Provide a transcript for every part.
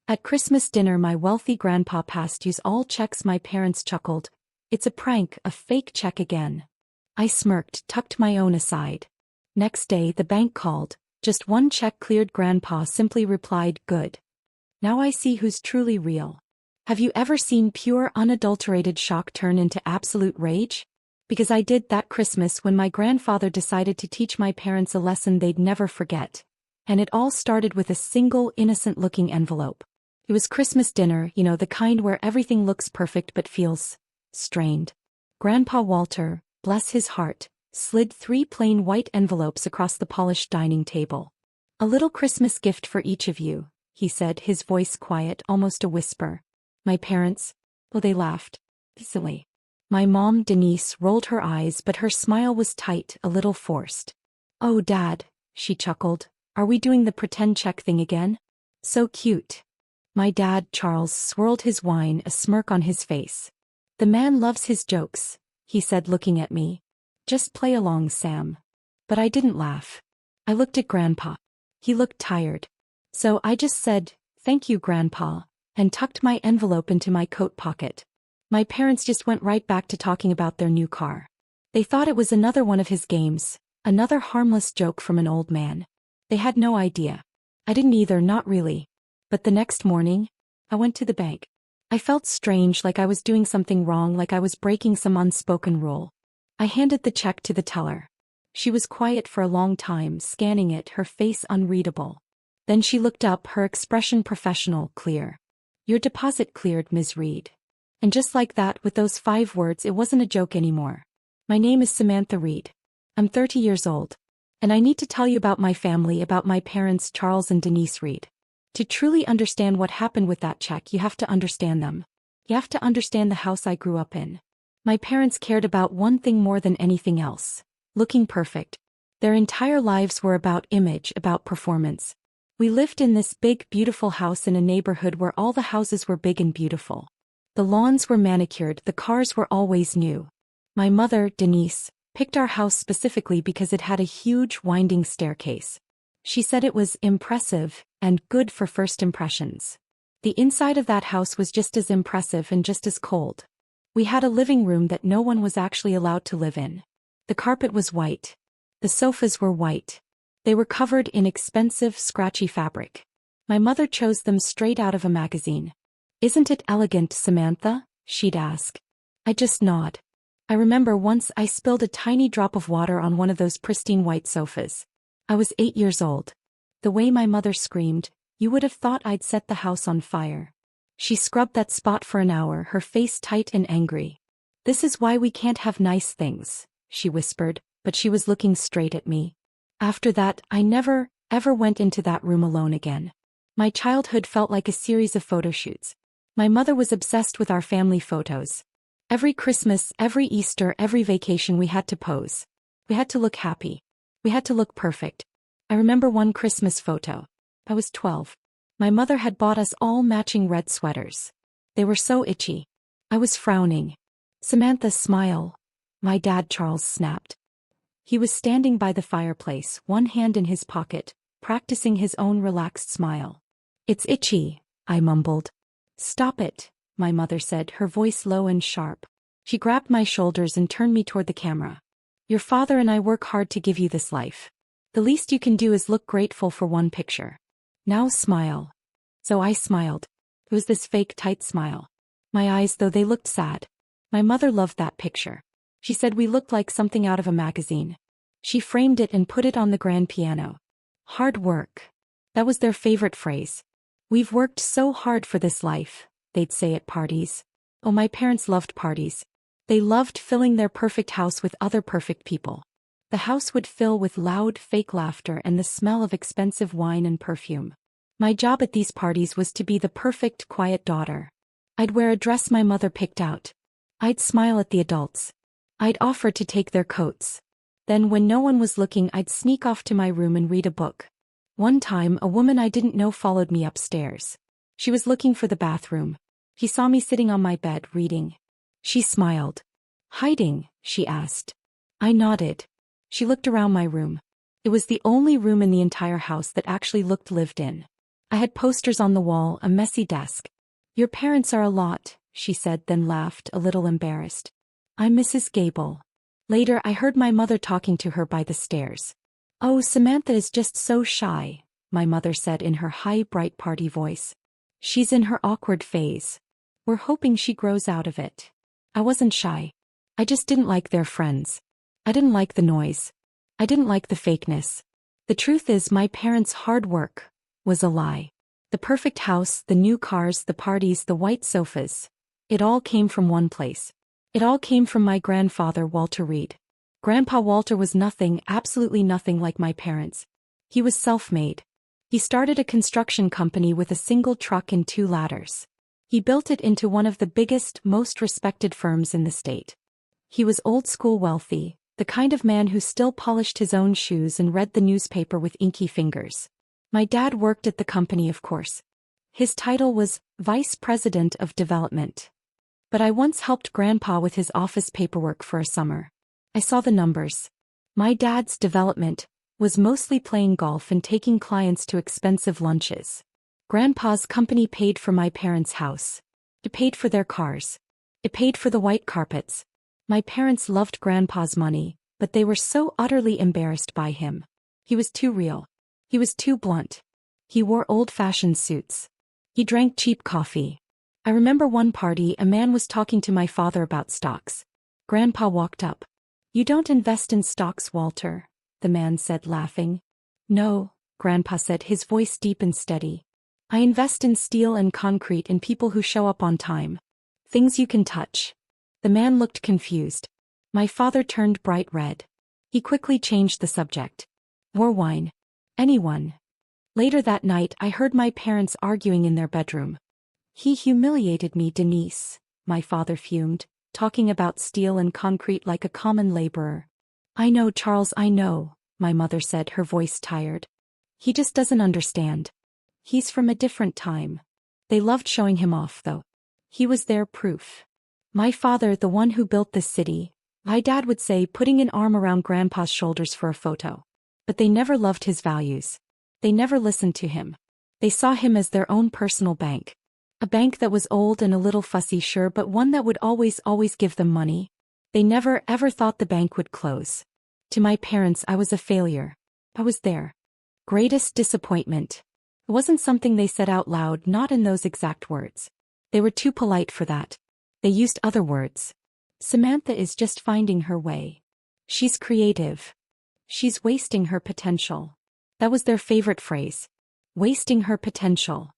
At Christmas dinner my wealthy grandpa passed use all checks. My parents chuckled. It's a prank, a fake check again. I smirked, tucked my own aside. Next day the bank called. Just one check cleared. Grandpa simply replied, good. Now I see who's truly real. Have you ever seen pure unadulterated shock turn into absolute rage? Because I did that Christmas when my grandfather decided to teach my parents a lesson they'd never forget. And it all started with a single innocent-looking envelope. It was Christmas dinner, you know, the kind where everything looks perfect but feels strained. Grandpa Walter, bless his heart, slid 3 plain white envelopes across the polished dining table. A little Christmas gift for each of you, he said, his voice quiet, almost a whisper. My parents, well, they laughed. Silly. My mom, Denise, rolled her eyes, but her smile was tight, a little forced. Oh, Dad, she chuckled, are we doing the pretend check thing again? So cute. My dad, Charles, swirled his wine, a smirk on his face. The man loves his jokes, he said, looking at me. Just play along, Sam. But I didn't laugh. I looked at Grandpa. He looked tired. So I just said, thank you, Grandpa, and tucked my envelope into my coat pocket. My parents just went right back to talking about their new car. They thought it was another one of his games, another harmless joke from an old man. They had no idea. I didn't either, not really. But the next morning, I went to the bank. I felt strange, like I was doing something wrong, like I was breaking some unspoken rule. I handed the check to the teller. She was quiet for a long time, scanning it, her face unreadable. Then she looked up, her expression professional, clear. Your deposit cleared, Ms. Reed. And just like that, with those 5 words, it wasn't a joke anymore. My name is Samantha Reed. I'm 30 years old. And I need to tell you about my family, about my parents, Charles and Denise Reed. To truly understand what happened with that check, you have to understand them. You have to understand the house I grew up in. My parents cared about one thing more than anything else: looking perfect. Their entire lives were about image, about performance. We lived in this big, beautiful house in a neighborhood where all the houses were big and beautiful. The lawns were manicured, the cars were always new. My mother, Denise, picked our house specifically because it had a huge, winding staircase. She said it was impressive and good for first impressions. The inside of that house was just as impressive and just as cold. We had a living room that no one was actually allowed to live in. The carpet was white. The sofas were white. They were covered in expensive, scratchy fabric. My mother chose them straight out of a magazine. Isn't it elegant, Samantha? She'd ask. I'd just nod. I remember once I spilled a tiny drop of water on one of those pristine white sofas. I was 8 years old. The way my mother screamed, you would have thought I'd set the house on fire. She scrubbed that spot for an hour, her face tight and angry. This is why we can't have nice things, she whispered, but she was looking straight at me. After that, I never, ever went into that room alone again. My childhood felt like a series of photo shoots. My mother was obsessed with our family photos. Every Christmas, every Easter, every vacation we had to pose. We had to look happy. We had to look perfect. I remember one Christmas photo. I was 12. My mother had bought us all matching red sweaters. They were so itchy. I was frowning. Samantha, smile. My dad, Charles, snapped. He was standing by the fireplace, one hand in his pocket, practicing his own relaxed smile. It's itchy, I mumbled. Stop it, my mother said, her voice low and sharp. She grabbed my shoulders and turned me toward the camera. Your father and I work hard to give you this life. The least you can do is look grateful for one picture. Now smile. So I smiled. It was this fake, tight smile. My eyes, though, they looked sad. My mother loved that picture. She said we looked like something out of a magazine. She framed it and put it on the grand piano. Hard work. That was their favorite phrase. We've worked so hard for this life, they'd say at parties. Oh, my parents loved parties. They loved filling their perfect house with other perfect people. The house would fill with loud, fake laughter and the smell of expensive wine and perfume. My job at these parties was to be the perfect, quiet daughter. I'd wear a dress my mother picked out. I'd smile at the adults. I'd offer to take their coats. Then when no one was looking, I'd sneak off to my room and read a book. One time, a woman I didn't know followed me upstairs. She was looking for the bathroom. She saw me sitting on my bed, reading. She smiled. Hiding? She asked. I nodded. She looked around my room. It was the only room in the entire house that actually looked lived in. I had posters on the wall, a messy desk. Your parents are a lot, she said, then laughed, a little embarrassed. I'm Mrs. Gable. Later I heard my mother talking to her by the stairs. Oh, Samantha is just so shy, my mother said in her high, bright party voice. She's in her awkward phase. We're hoping she grows out of it. I wasn't shy. I just didn't like their friends. I didn't like the noise. I didn't like the fakeness. The truth is, my parents' hard work was a lie. The perfect house, the new cars, the parties, the white sofas. It all came from one place. It all came from my grandfather, Walter Reed. Grandpa Walter was nothing, absolutely nothing like my parents. He was self-made. He started a construction company with a single truck and 2 ladders. He built it into one of the biggest, most respected firms in the state. He was old-school wealthy, the kind of man who still polished his own shoes and read the newspaper with inky fingers. My dad worked at the company, of course. His title was Vice President of Development. But I once helped Grandpa with his office paperwork for a summer. I saw the numbers. My dad's development was mostly playing golf and taking clients to expensive lunches. Grandpa's company paid for my parents' house. It paid for their cars. It paid for the white carpets. My parents loved Grandpa's money, but they were so utterly embarrassed by him. He was too real. He was too blunt. He wore old-fashioned suits. He drank cheap coffee. I remember one party, a man was talking to my father about stocks. Grandpa walked up. You don't invest in stocks, Walter, the man said, laughing. No, Grandpa said, his voice deep and steady. I invest in steel and concrete and people who show up on time. Things you can touch. The man looked confused. My father turned bright red. He quickly changed the subject. War wine. Anyone. Later that night I heard my parents arguing in their bedroom. He humiliated me, Denise, my father fumed, talking about steel and concrete like a common laborer. I know, Charles, I know, my mother said, her voice tired. He just doesn't understand. He's from a different time. They loved showing him off, though. He was their proof. My father, the one who built this city, my dad would say, putting an arm around Grandpa's shoulders for a photo. But they never loved his values. They never listened to him. They saw him as their own personal bank. A bank that was old and a little fussy, sure, but one that would always give them money. They never, ever thought the bank would close. To my parents, I was a failure. I was their greatest disappointment. It wasn't something they said out loud, not in those exact words. They were too polite for that. They used other words. Samantha is just finding her way. She's creative. She's wasting her potential. That was their favorite phrase. Wasting her potential.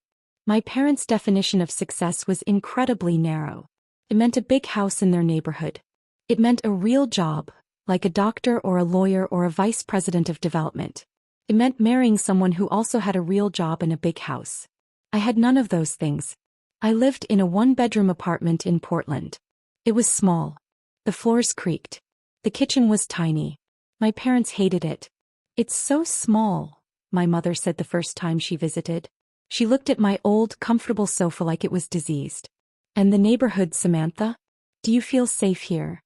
My parents' definition of success was incredibly narrow. It meant a big house in their neighborhood. It meant a real job, like a doctor or a lawyer or a vice president of development. It meant marrying someone who also had a real job and a big house. I had none of those things. I lived in a 1-bedroom apartment in Portland. It was small. The floors creaked. The kitchen was tiny. My parents hated it. It's so small, my mother said the first time she visited. She looked at my old, comfortable sofa like it was diseased. And the neighborhood, Samantha? Do you feel safe here?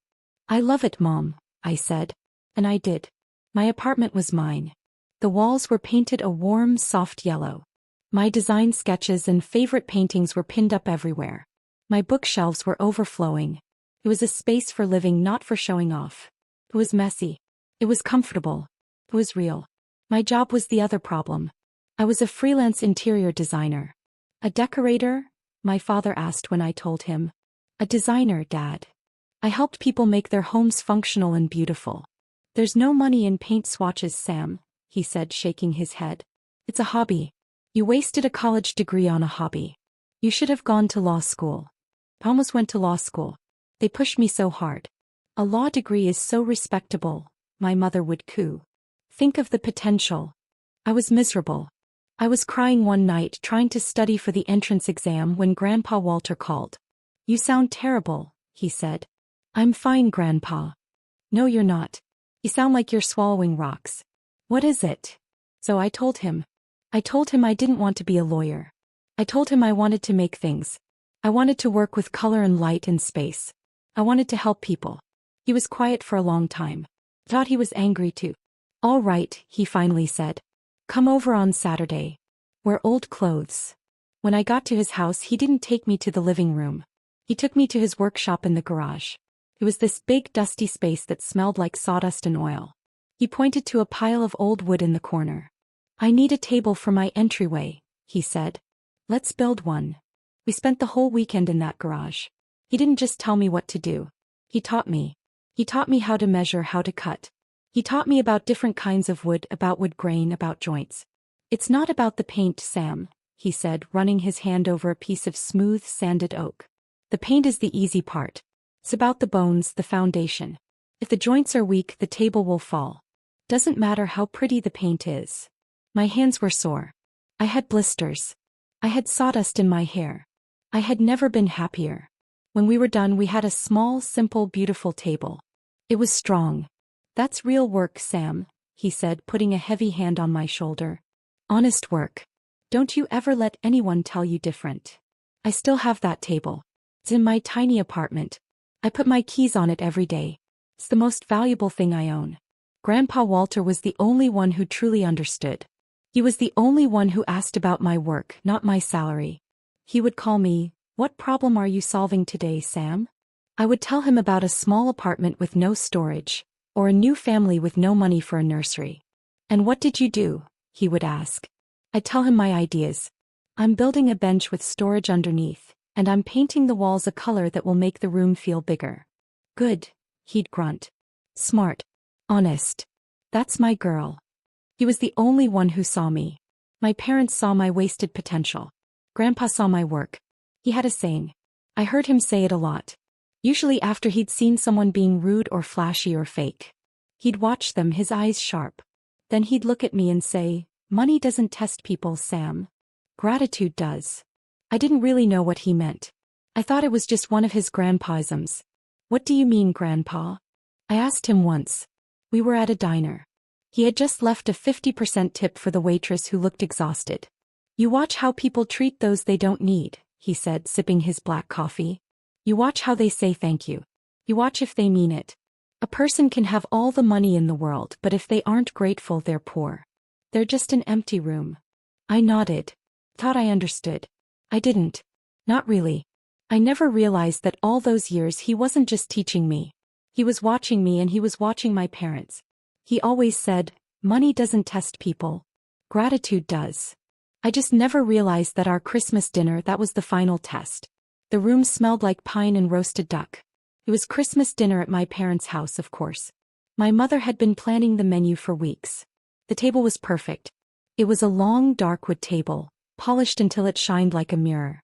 I love it, Mom, I said. And I did. My apartment was mine. The walls were painted a warm, soft yellow. My design sketches and favorite paintings were pinned up everywhere. My bookshelves were overflowing. It was a space for living, not for showing off. It was messy. It was comfortable. It was real. My job was the other problem. I was a freelance interior designer. A decorator? My father asked when I told him. A designer, Dad. I helped people make their homes functional and beautiful. There's no money in paint swatches, Sam, he said, shaking his head. It's a hobby. You wasted a college degree on a hobby. You should have gone to law school. I almost went to law school. They pushed me so hard. A law degree is so respectable, my mother would coo. Think of the potential. I was miserable. I was crying one night trying to study for the entrance exam when Grandpa Walter called. You sound terrible, he said. I'm fine, Grandpa. No, you're not. You sound like you're swallowing rocks. What is it? So I told him. I told him I didn't want to be a lawyer. I told him I wanted to make things. I wanted to work with color and light and space. I wanted to help people. He was quiet for a long time. Thought he was angry too. All right, he finally said. Come over on Saturday. Wear old clothes. When I got to his house, he didn't take me to the living room. He took me to his workshop in the garage. It was this big dusty space that smelled like sawdust and oil. He pointed to a pile of old wood in the corner. I need a table for my entryway, he said. Let's build one. We spent the whole weekend in that garage. He didn't just tell me what to do. He taught me. He taught me how to measure, how to cut. He taught me about different kinds of wood, about wood grain, about joints. It's not about the paint, Sam, he said, running his hand over a piece of smooth, sanded oak. The paint is the easy part. It's about the bones, the foundation. If the joints are weak, the table will fall. Doesn't matter how pretty the paint is. My hands were sore. I had blisters. I had sawdust in my hair. I had never been happier. When we were done, we had a small, simple, beautiful table. It was strong. That's real work, Sam, he said, putting a heavy hand on my shoulder. Honest work. Don't you ever let anyone tell you different. I still have that table. It's in my tiny apartment. I put my keys on it every day. It's the most valuable thing I own. Grandpa Walter was the only one who truly understood. He was the only one who asked about my work, not my salary. He would call me, "What problem are you solving today, Sam?" I would tell him about a small apartment with no storage, or a new family with no money for a nursery. "And what did you do?" he would ask. I'd tell him my ideas. "I'm building a bench with storage underneath, and I'm painting the walls a color that will make the room feel bigger." "Good," he'd grunt. "Smart. Honest. That's my girl." He was the only one who saw me. My parents saw my wasted potential. Grandpa saw my work. He had a saying. I heard him say it a lot. Usually after he'd seen someone being rude or flashy or fake. He'd watch them, his eyes sharp. Then he'd look at me and say, "Money doesn't test people, Sam. Gratitude does." I didn't really know what he meant. I thought it was just one of his grandpaisms. "What do you mean, Grandpa?" I asked him once. We were at a diner. He had just left a 50% tip for the waitress who looked exhausted. "You watch how people treat those they don't need," he said, sipping his black coffee. "You watch how they say thank you. You watch if they mean it. A person can have all the money in the world, but if they aren't grateful, they're poor. They're just an empty room." I nodded. Thought I understood. I didn't. Not really. I never realized that all those years he wasn't just teaching me. He was watching me, and he was watching my parents. He always said, "Money doesn't test people. Gratitude does." I just never realized that our Christmas dinner, that was the final test. The room smelled like pine and roasted duck. It was Christmas dinner at my parents' house, of course. My mother had been planning the menu for weeks. The table was perfect. It was a long, dark wood table, polished until it shined like a mirror.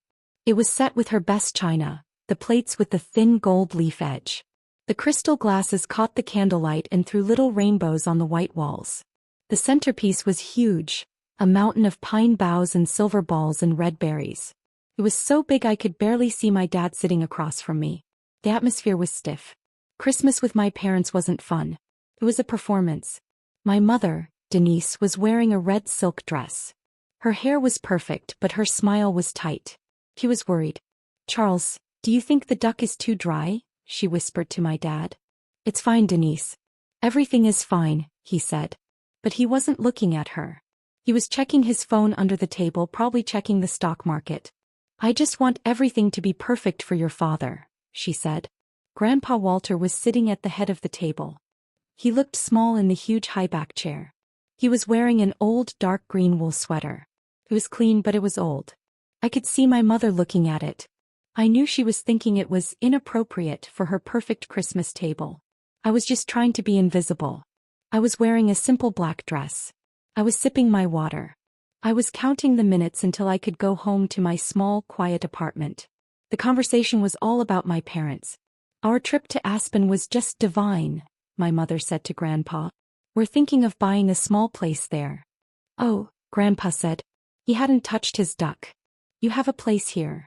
It was set with her best china, the plates with the thin gold leaf edge. The crystal glasses caught the candlelight and threw little rainbows on the white walls. The centerpiece was huge, a mountain of pine boughs and silver balls and red berries. It was so big I could barely see my dad sitting across from me. The atmosphere was stiff. Christmas with my parents wasn't fun. It was a performance. My mother, Denise, was wearing a red silk dress. Her hair was perfect, but her smile was tight. She was worried. "Charles, do you think the duck is too dry?" she whispered to my dad. "It's fine, Denise. Everything is fine," he said. But he wasn't looking at her. He was checking his phone under the table, probably checking the stock market. "I just want everything to be perfect for your father," she said. Grandpa Walter was sitting at the head of the table. He looked small in the huge high-back chair. He was wearing an old dark green wool sweater. It was clean, but it was old. I could see my mother looking at it. I knew she was thinking it was inappropriate for her perfect Christmas table. I was just trying to be invisible. I was wearing a simple black dress. I was sipping my water. I was counting the minutes until I could go home to my small, quiet apartment. The conversation was all about my parents. "Our trip to Aspen was just divine," my mother said to Grandpa. "We're thinking of buying a small place there." "Oh," Grandpa said. He hadn't touched his duck. "You have a place here."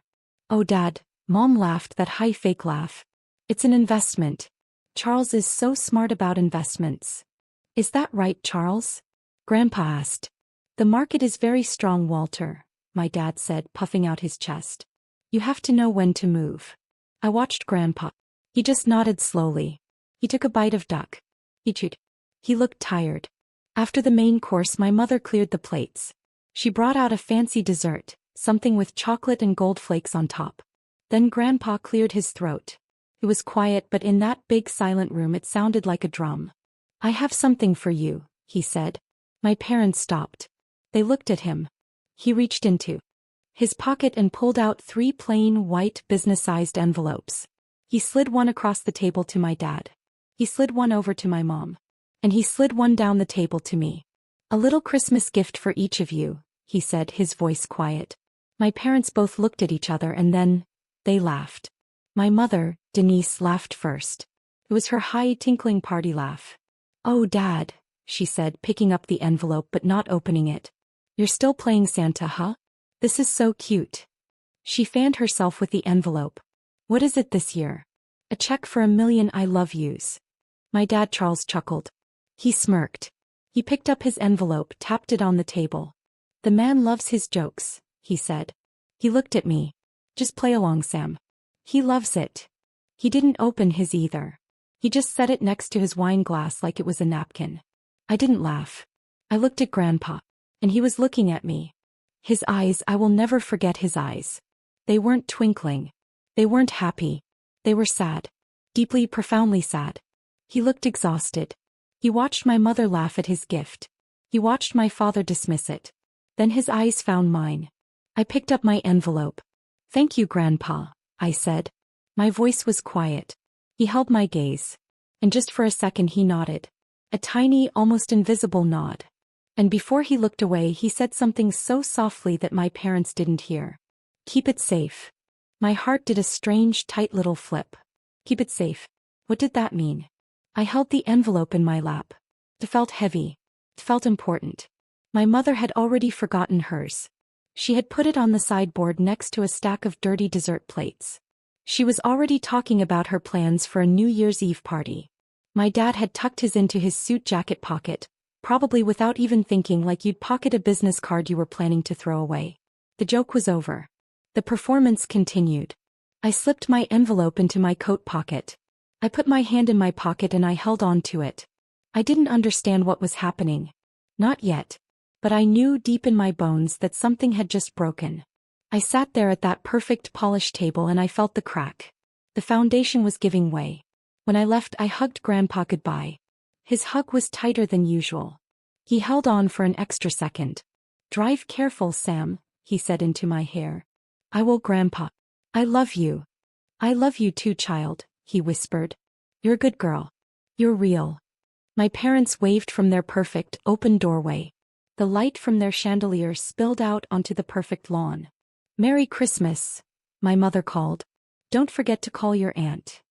"Oh, Dad," Mom laughed, that high fake laugh. "It's an investment. Charles is so smart about investments." "Is that right, Charles?" Grandpa asked. "The market is very strong, Walter," my dad said, puffing out his chest. "You have to know when to move." I watched Grandpa. He just nodded slowly. He took a bite of duck. He chewed. He looked tired. After the main course, my mother cleared the plates. She brought out a fancy dessert, something with chocolate and gold flakes on top. Then Grandpa cleared his throat. It was quiet, but in that big silent room it sounded like a drum. "I have something for you," he said. My parents stopped. They looked at him. He reached into his pocket and pulled out 3 plain white business-sized envelopes. He slid one across the table to my dad. He slid one over to my mom. And he slid one down the table to me. "A little Christmas gift for each of you," he said, his voice quiet. My parents both looked at each other and then they laughed. My mother, Denise, laughed first. It was her high, tinkling party laugh. "Oh, Dad," she said, picking up the envelope but not opening it. "You're still playing Santa, huh? This is so cute." She fanned herself with the envelope. "What is it this year?" "A check for 1,000,000 I love yous." My dad Charles chuckled. He smirked. He picked up his envelope, tapped it on the table. "The man loves his jokes," he said. He looked at me. "Just play along, Sam. He loves it." He didn't open his either. He just set it next to his wine glass like it was a napkin. I didn't laugh. I looked at Grandpa. And he was looking at me. His eyes, I will never forget his eyes. They weren't twinkling. They weren't happy. They were sad. Deeply, profoundly sad. He looked exhausted. He watched my mother laugh at his gift. He watched my father dismiss it. Then his eyes found mine. I picked up my envelope. "Thank you, Grandpa," I said. My voice was quiet. He held my gaze. And just for a second he nodded. A tiny, almost invisible nod. And before he looked away he said something so softly that my parents didn't hear. "Keep it safe." My heart did a strange, tight little flip. Keep it safe. What did that mean? I held the envelope in my lap. It felt heavy. It felt important. My mother had already forgotten hers. She had put it on the sideboard next to a stack of dirty dessert plates. She was already talking about her plans for a New Year's Eve party. My dad had tucked his into his suit jacket pocket, probably without even thinking, like you'd pocket a business card you were planning to throw away. The joke was over. The performance continued. I slipped my envelope into my coat pocket. I put my hand in my pocket and I held on to it. I didn't understand what was happening. Not yet. But I knew deep in my bones that something had just broken. I sat there at that perfect polished table and I felt the crack. The foundation was giving way. When I left, I hugged Grandpa goodbye. His hug was tighter than usual. He held on for an extra second. "Drive careful, Sam," he said into my hair. "I will, Grandpa. I love you." "I love you too, child," he whispered. "You're a good girl. You're real." My parents waved from their perfect, open doorway. The light from their chandelier spilled out onto the perfect lawn. "Merry Christmas," my mother called. "Don't forget to call your aunt."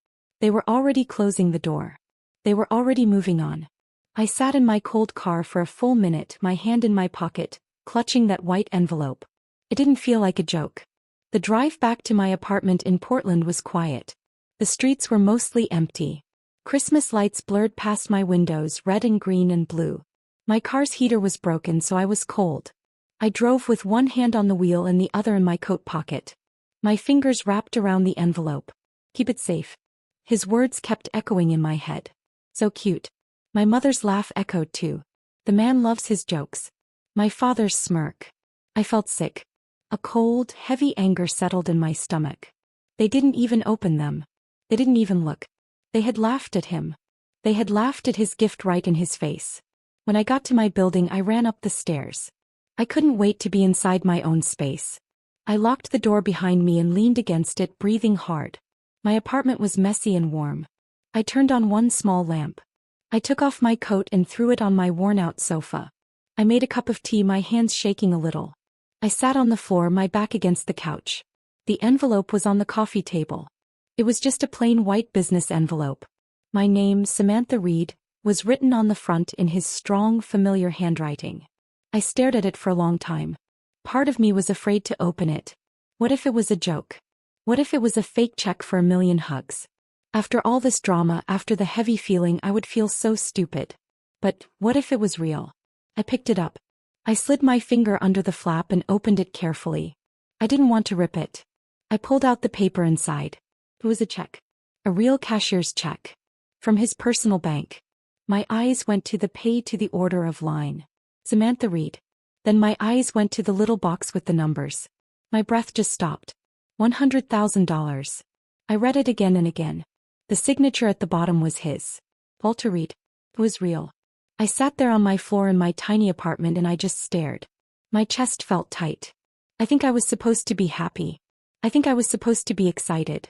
They were already closing the door. They were already moving on. I sat in my cold car for a full minute, my hand in my pocket, clutching that white envelope. It didn't feel like a joke. The drive back to my apartment in Portland was quiet. The streets were mostly empty. Christmas lights blurred past my windows, red and green and blue. My car's heater was broken, so I was cold. I drove with one hand on the wheel and the other in my coat pocket. My fingers wrapped around the envelope. "Keep it safe." His words kept echoing in my head. So cute. My mother's laugh echoed too. "The man loves his jokes." My father's smirk. I felt sick. A cold, heavy anger settled in my stomach. They didn't even open them. They didn't even look. They had laughed at him. They had laughed at his gift right in his face. When I got to my building, I ran up the stairs. I couldn't wait to be inside my own space. I locked the door behind me and leaned against it, breathing hard. My apartment was messy and warm. I turned on one small lamp. I took off my coat and threw it on my worn-out sofa. I made a cup of tea, my hands shaking a little. I sat on the floor, my back against the couch. The envelope was on the coffee table. It was just a plain white business envelope. My name, Samantha Reed, was written on the front in his strong, familiar handwriting. I stared at it for a long time. Part of me was afraid to open it. What if it was a joke? What if it was a fake check for 1,000,000 hugs? After all this drama, after the heavy feeling, I would feel so stupid. But what if it was real? I picked it up. I slid my finger under the flap and opened it carefully. I didn't want to rip it. I pulled out the paper inside. It was a check. A real cashier's check. From his personal bank. My eyes went to the pay to the order of line. Samantha Reed. Then my eyes went to the little box with the numbers. My breath just stopped. $100,000. I read it again and again. The signature at the bottom was his. Walter Reed. It was real. I sat there on my floor in my tiny apartment and I just stared. My chest felt tight. I think I was supposed to be happy. I think I was supposed to be excited.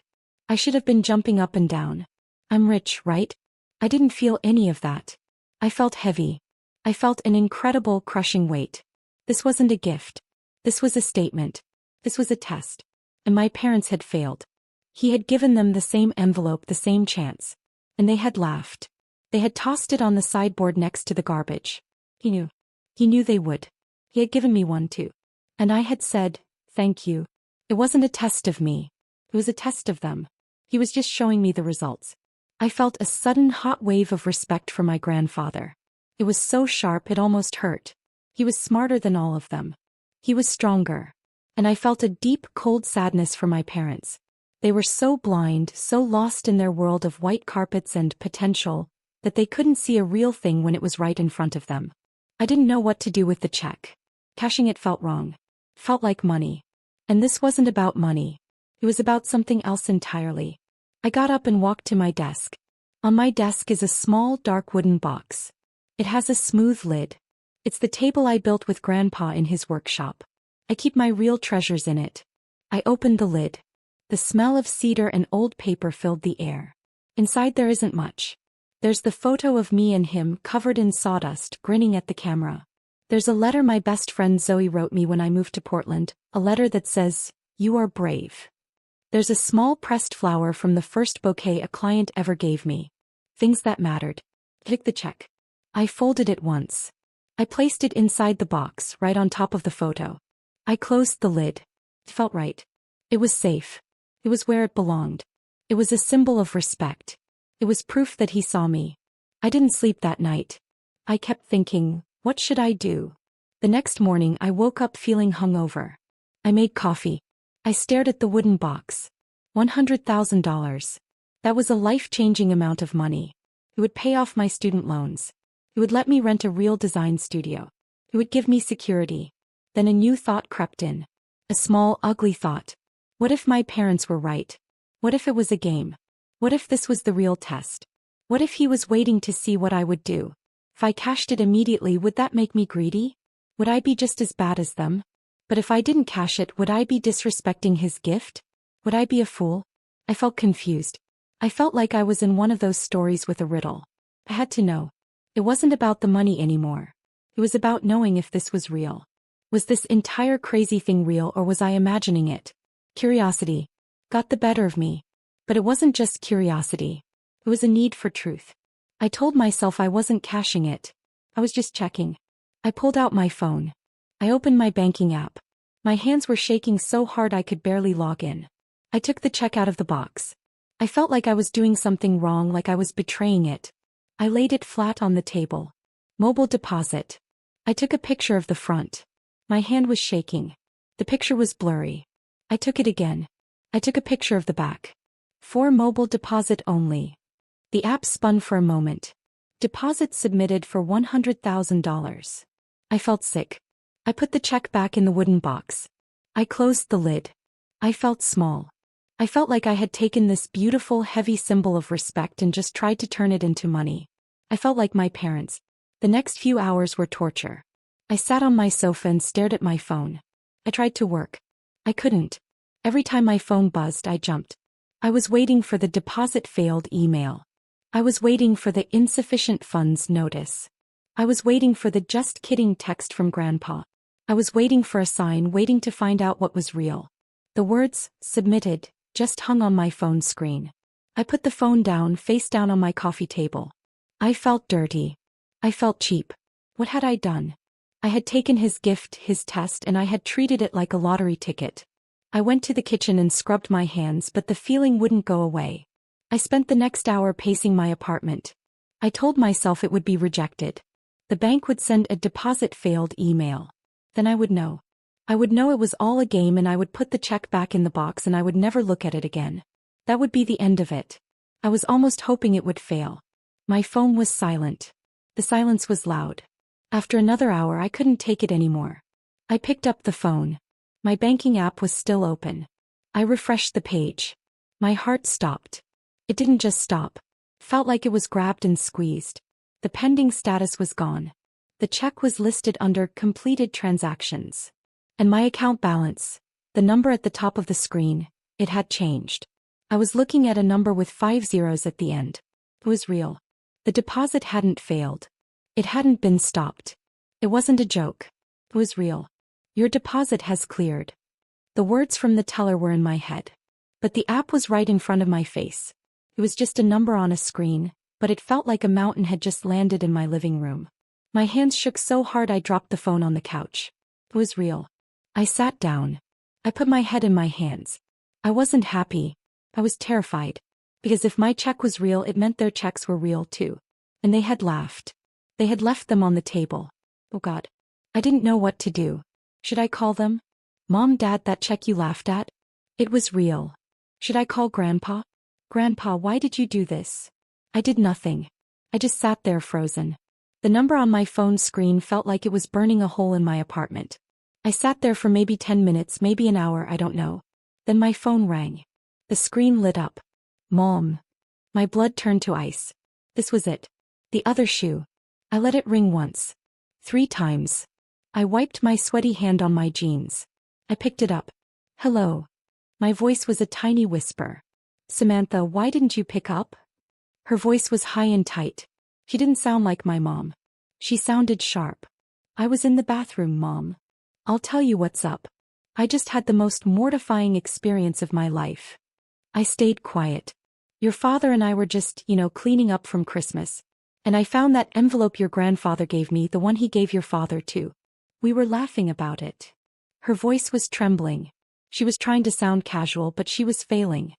I should have been jumping up and down. I'm rich, right? I didn't feel any of that. I felt heavy. I felt an incredible, crushing weight. This wasn't a gift. This was a statement. This was a test. And my parents had failed. He had given them the same envelope, the same chance. And they had laughed. They had tossed it on the sideboard next to the garbage. He knew. He knew they would. He had given me one too. And I had said, thank you. It wasn't a test of me. It was a test of them. He was just showing me the results. I felt a sudden hot wave of respect for my grandfather. It was so sharp it almost hurt. He was smarter than all of them. He was stronger. And I felt a deep, cold sadness for my parents. They were so blind, so lost in their world of white carpets and potential, that they couldn't see a real thing when it was right in front of them. I didn't know what to do with the check. Cashing it felt wrong. Felt like money. And this wasn't about money. It was about something else entirely. I got up and walked to my desk. On my desk is a small, dark wooden box. It has a smooth lid. It's the table I built with Grandpa in his workshop. I keep my real treasures in it. I opened the lid. The smell of cedar and old paper filled the air. Inside there isn't much. There's the photo of me and him covered in sawdust, grinning at the camera. There's a letter my best friend Zoe wrote me when I moved to Portland, a letter that says, "You are brave." There's a small pressed flower from the first bouquet a client ever gave me. Things that mattered. Click the check. I folded it once. I placed it inside the box, right on top of the photo. I closed the lid. It felt right. It was safe. It was where it belonged. It was a symbol of respect. It was proof that he saw me. I didn't sleep that night. I kept thinking, what should I do? The next morning I woke up feeling hungover. I made coffee. I stared at the wooden box. $100,000. That was a life-changing amount of money. It would pay off my student loans. It would let me rent a real design studio. It would give me security. Then a new thought crept in. A small, ugly thought. What if my parents were right? What if it was a game? What if this was the real test? What if he was waiting to see what I would do? If I cashed it immediately, would that make me greedy? Would I be just as bad as them? But if I didn't cash it, would I be disrespecting his gift? Would I be a fool? I felt confused. I felt like I was in one of those stories with a riddle. I had to know. It wasn't about the money anymore. It was about knowing if this was real. Was this entire crazy thing real, or was I imagining it? Curiosity got the better of me. But it wasn't just curiosity. It was a need for truth. I told myself I wasn't cashing it. I was just checking. I pulled out my phone. I opened my banking app. My hands were shaking so hard I could barely log in. I took the check out of the box. I felt like I was doing something wrong, like I was betraying it. I laid it flat on the table. Mobile deposit. I took a picture of the front. My hand was shaking. The picture was blurry. I took it again. I took a picture of the back. For mobile deposit only. The app spun for a moment. Deposit submitted for $100,000. I felt sick. I put the check back in the wooden box. I closed the lid. I felt small. I felt like I had taken this beautiful, heavy symbol of respect and just tried to turn it into money. I felt like my parents. The next few hours were torture. I sat on my sofa and stared at my phone. I tried to work. I couldn't. Every time my phone buzzed, I jumped. I was waiting for the deposit failed email. I was waiting for the insufficient funds notice. I was waiting for the just kidding text from Grandpa. I was waiting for a sign, waiting to find out what was real. The words, submitted, just hung on my phone screen. I put the phone down, face down on my coffee table. I felt dirty. I felt cheap. What had I done? I had taken his gift, his test, and I had treated it like a lottery ticket. I went to the kitchen and scrubbed my hands, but the feeling wouldn't go away. I spent the next hour pacing my apartment. I told myself it would be rejected. The bank would send a deposit failed email. Then I would know. I would know it was all a game, and I would put the check back in the box and I would never look at it again. That would be the end of it. I was almost hoping it would fail. My phone was silent. The silence was loud. After another hour I couldn't take it anymore. I picked up the phone. My banking app was still open. I refreshed the page. My heart stopped. It didn't just stop. Felt like it was grabbed and squeezed. The pending status was gone. The check was listed under completed transactions. And my account balance, the number at the top of the screen, it had changed. I was looking at a number with 5 zeros at the end. It was real. The deposit hadn't failed. It hadn't been stopped. It wasn't a joke. It was real. Your deposit has cleared. The words from the teller were in my head. But the app was right in front of my face. It was just a number on a screen, but it felt like a mountain had just landed in my living room. My hands shook so hard I dropped the phone on the couch. It was real. I sat down. I put my head in my hands. I wasn't happy. I was terrified. Because if my check was real, it meant their checks were real too. And they had laughed. They had left them on the table. Oh God. I didn't know what to do. Should I call them? Mom, Dad, that check you laughed at? It was real. Should I call Grandpa? Grandpa, why did you do this? I did nothing. I just sat there frozen. The number on my phone screen felt like it was burning a hole in my apartment. I sat there for maybe 10 minutes, maybe an hour, I don't know. Then my phone rang. The screen lit up. Mom. My blood turned to ice. This was it. The other shoe. I let it ring once. 3 times. I wiped my sweaty hand on my jeans. I picked it up. Hello. My voice was a tiny whisper. Samantha, why didn't you pick up? Her voice was high and tight. She didn't sound like my mom. She sounded sharp. I was in the bathroom, Mom. I'll tell you what's up. I just had the most mortifying experience of my life. I stayed quiet. Your father and I were just, cleaning up from Christmas. And I found that envelope your grandfather gave me, the one he gave your father too. We were laughing about it. Her voice was trembling. She was trying to sound casual, but she was failing.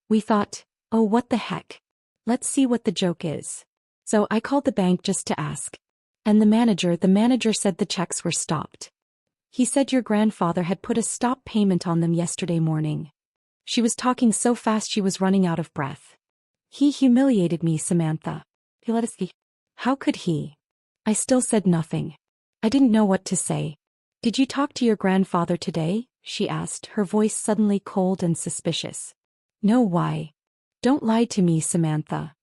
We thought, oh, what the heck? Let's see what the joke is. So I called the bank just to ask. And the manager said the checks were stopped. He said your grandfather had put a stop payment on them yesterday morning. She was talking so fast she was running out of breath. He humiliated me, Samantha. He let us see. How could he? I still said nothing. I didn't know what to say. Did you talk to your grandfather today? She asked, her voice suddenly cold and suspicious. No, why? Don't lie to me, Samantha.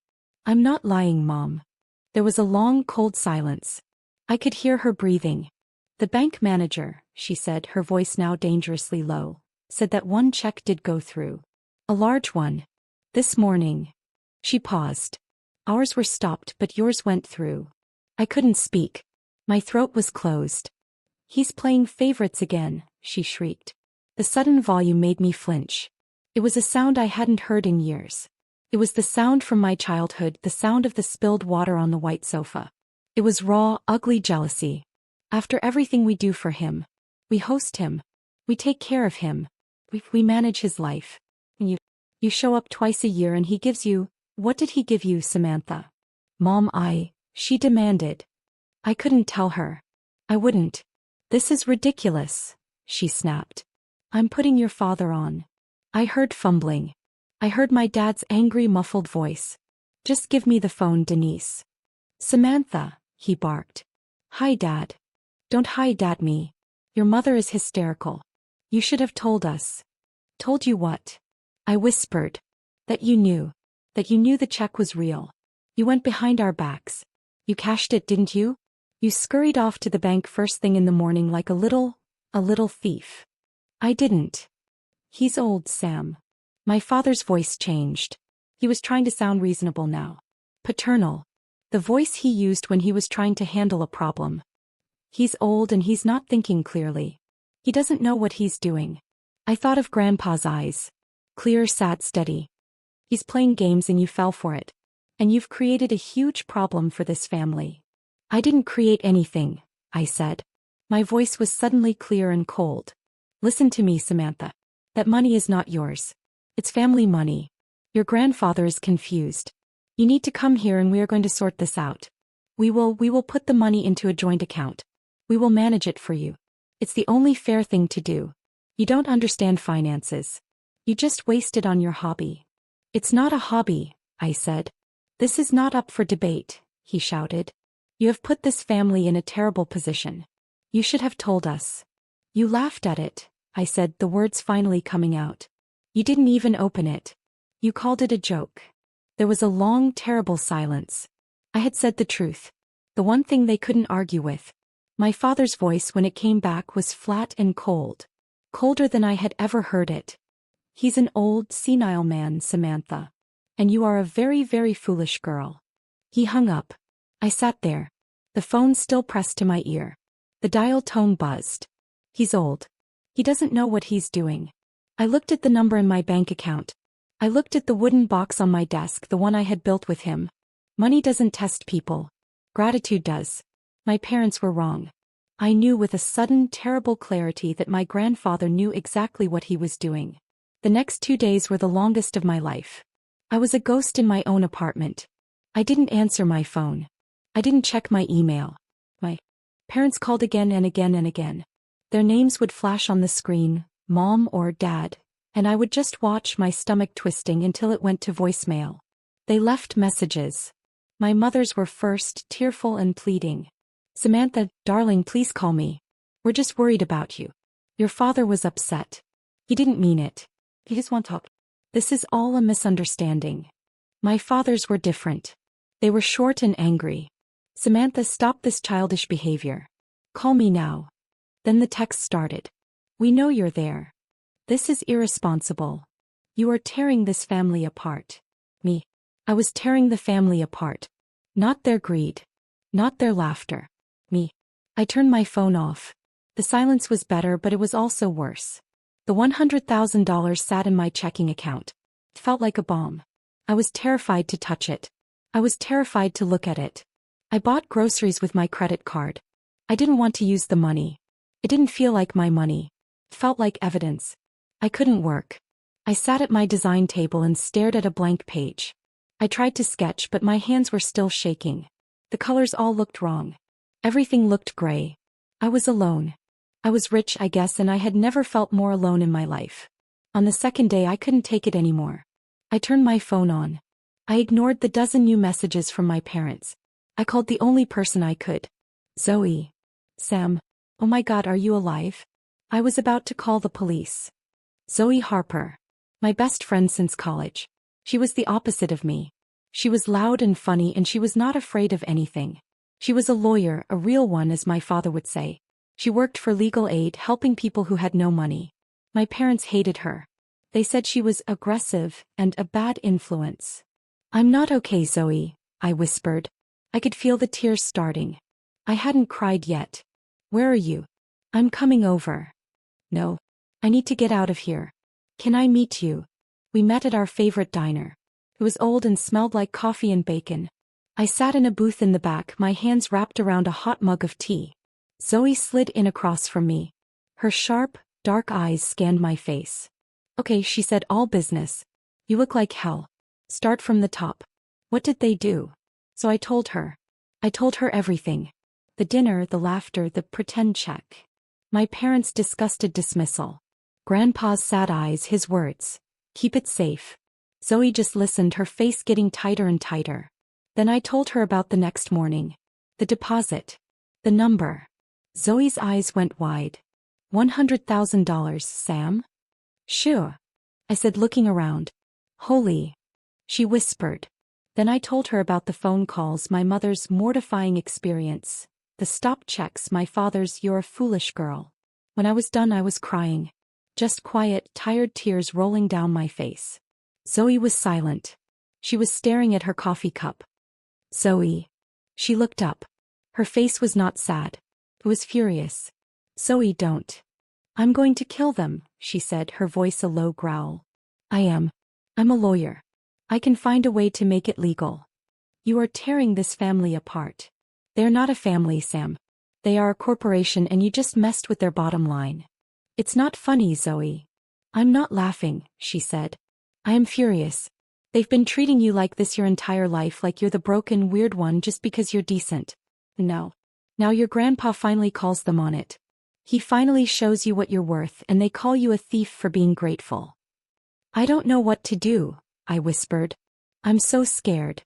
I'm not lying, Mom. There was a long, cold silence. I could hear her breathing. The bank manager, she said, her voice now dangerously low, said that one check did go through. A large one. This morning. She paused. Ours were stopped, but yours went through. I couldn't speak. My throat was closed. He's playing favorites again, she shrieked. The sudden volume made me flinch. It was a sound I hadn't heard in years. It was the sound from my childhood, the sound of the spilled water on the white sofa. It was raw, ugly jealousy. After everything we do for him, we host him, we take care of him, we manage his life. And you show up twice a year and he gives you, what did he give you, Samantha? Mom, she demanded. I couldn't tell her. I wouldn't. This is ridiculous, she snapped. I'm putting your father on. I heard fumbling. I heard my dad's angry, muffled voice. Just give me the phone, Denise. Samantha, he barked. Hi, Dad. Don't hide at me. Your mother is hysterical. You should have told us. Told you what? I whispered. That you knew. That you knew the check was real. You went behind our backs. You cashed it, didn't you? You scurried off to the bank first thing in the morning like a little thief. I didn't. He's old, Sam. My father's voice changed. He was trying to sound reasonable now. Paternal. The voice he used when he was trying to handle a problem. He's old and he's not thinking clearly. He doesn't know what he's doing. I thought of Grandpa's eyes. Clear, sad, steady. He's playing games and you fell for it. And you've created a huge problem for this family. I didn't create anything, I said. My voice was suddenly clear and cold. Listen to me, Samantha. That money is not yours. It's family money. Your grandfather is confused. You need to come here and we are going to sort this out. We will put the money into a joint account. We will manage it for you. It's the only fair thing to do. You don't understand finances. You just waste it on your hobby. It's not a hobby, I said. This is not up for debate, he shouted. You have put this family in a terrible position. You should have told us. You laughed at it, I said, the words finally coming out. You didn't even open it. You called it a joke. There was a long, terrible silence. I had said the truth. The one thing they couldn't argue with. My father's voice when it came back was flat and cold. Colder than I had ever heard it. He's an old, senile man, Samantha. And you are a very, very foolish girl. He hung up. I sat there. The phone still pressed to my ear. The dial tone buzzed. He's old. He doesn't know what he's doing. I looked at the number in my bank account. I looked at the wooden box on my desk, the one I had built with him. Money doesn't test people. Gratitude does. My parents were wrong. I knew with a sudden, terrible clarity that my grandfather knew exactly what he was doing. The next 2 days were the longest of my life. I was a ghost in my own apartment. I didn't answer my phone. I didn't check my email. My parents called again and again and again. Their names would flash on the screen, Mom or Dad, and I would just watch my stomach twisting until it went to voicemail. They left messages. My mother's were first, tearful and pleading. Samantha, darling, please call me. We're just worried about you. Your father was upset. He didn't mean it. He just won't talk. This is all a misunderstanding. My fathers were different. They were short and angry. Samantha, stop this childish behavior. Call me now. Then the text started. We know you're there. This is irresponsible. You are tearing this family apart. Me. I was tearing the family apart. Not their greed. Not their laughter. Me. I turned my phone off. The silence was better, but it was also worse. The $100,000 sat in my checking account. It felt like a bomb. I was terrified to touch it. I was terrified to look at it. I bought groceries with my credit card. I didn't want to use the money. It didn't feel like my money. It felt like evidence. I couldn't work. I sat at my design table and stared at a blank page. I tried to sketch, but my hands were still shaking. The colors all looked wrong. Everything looked gray. I was alone. I was rich, I guess, and I had never felt more alone in my life. On the second day I couldn't take it anymore. I turned my phone on. I ignored the dozen new messages from my parents. I called the only person I could. Zoe. Sam. Oh my God, are you alive? I was about to call the police. Zoe Harper. My best friend since college. She was the opposite of me. She was loud and funny, and she was not afraid of anything. She was a lawyer, a real one, as my father would say. She worked for legal aid, helping people who had no money. My parents hated her. They said she was aggressive and a bad influence. I'm not okay, Zoe, I whispered. I could feel the tears starting. I hadn't cried yet. Where are you? I'm coming over. No. I need to get out of here. Can I meet you? We met at our favorite diner. It was old and smelled like coffee and bacon. I sat in a booth in the back, my hands wrapped around a hot mug of tea. Zoe slid in across from me. Her sharp, dark eyes scanned my face. Okay, she said, all business. You look like hell. Start from the top. What did they do? So I told her. I told her everything. The dinner, the laughter, the pretend check. My parents' disgusted dismissal. Grandpa's sad eyes, his words. Keep it safe. Zoe just listened, her face getting tighter and tighter. Then I told her about the next morning. The deposit. The number. Zoe's eyes went wide. $100,000, Sam? Sure. I said, looking around. Holy. She whispered. Then I told her about the phone calls, my mother's mortifying experience. The stop checks, my father's, you're a foolish girl. When I was done, I was crying. Just quiet, tired tears rolling down my face. Zoe was silent. She was staring at her coffee cup. Zoe. She looked up. Her face was not sad. It was furious. Zoe, don't. I'm going to kill them, she said, her voice a low growl. I am. I'm a lawyer. I can find a way to make it legal. You are tearing this family apart. They're not a family, Sam. They are a corporation, and you just messed with their bottom line. It's not funny, Zoe. I'm not laughing, she said. I am furious. They've been treating you like this your entire life, like you're the broken, weird one just because you're decent. No. Now your grandpa finally calls them on it. He finally shows you what you're worth, and they call you a thief for being grateful. I don't know what to do, I whispered. I'm so scared.